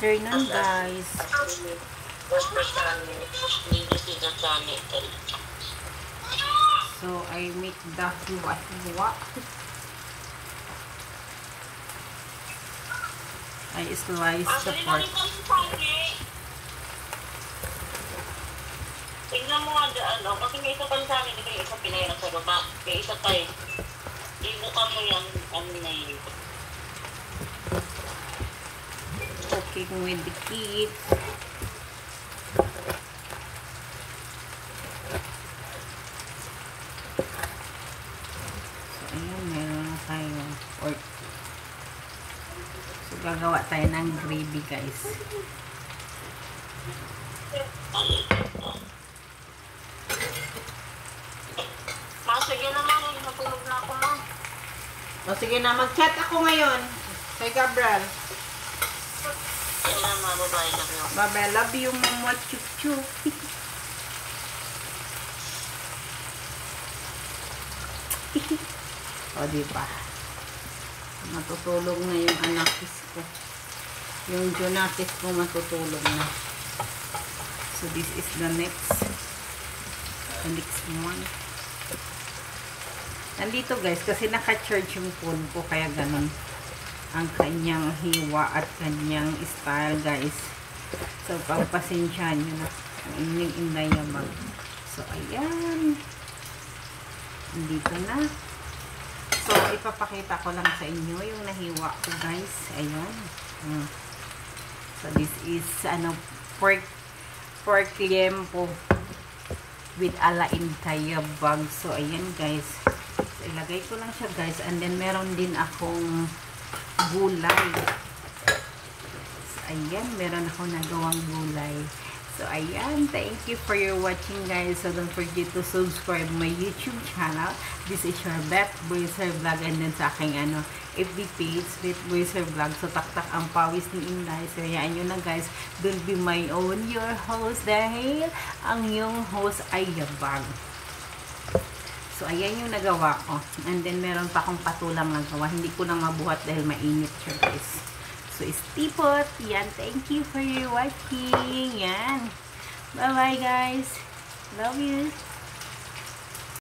afternoon, guys. So, I make the hiwa-hiwa. I slice the pork. Tingnan mo nga ano, kasi may isa pa sa amin, may isa pinayan sa baba. May isa pa eh. Ibukan mo yan, ano na yun. Cooking with the kids. So, ayan, meron na tayong pork. So, gagawa tayo ng gravy, guys. Sige naman, natulog na ako mo. O, sige na, mag-chat ako ngayon. Kay Gabriel. Sige na, bye-bye. Love you. Bye-bye. Love you, mama. Chup-chup. O, diba? Matutulog na yung anakis ko. Yung junakis ko matutulog na. So, this is the next one. Nandito guys, kasi naka-charge yung phone ko, kaya ganun ang kanyang hiwa at kanyang style, guys. So, pagpasensyahan nyo na ang inyong inayabang. So, ayan. Nandito na. So, ipapakita ko lang sa inyo yung nahiwa ko, guys. Ayan. So, this is, pork liempo with alaintayabag. So, ayan, guys. So, ilagay ko lang siya, guys. And then, meron din akong gulay. So, ayan. Meron akong nagawang gulay. So, ayan. Thank you for your watching, guys. So, don't forget to subscribe my YouTube channel. This is your Beth Boyser Vlog. And then, sa aking, FB page, Beth Boyser Vlog. So, taktak ang pawis ni Inday. So, ayan nyo na, guys. Don't be my own, your host. Dahil, ang yung host ay yabang. So, ayan yung nagawa ko. And then, meron pa akong patulang nagawa. Hindi ko na mabuhat dahil mainit siya, guys. So, istipot. Yan. Thank you for your watching. Yan. Bye-bye, guys. Love you.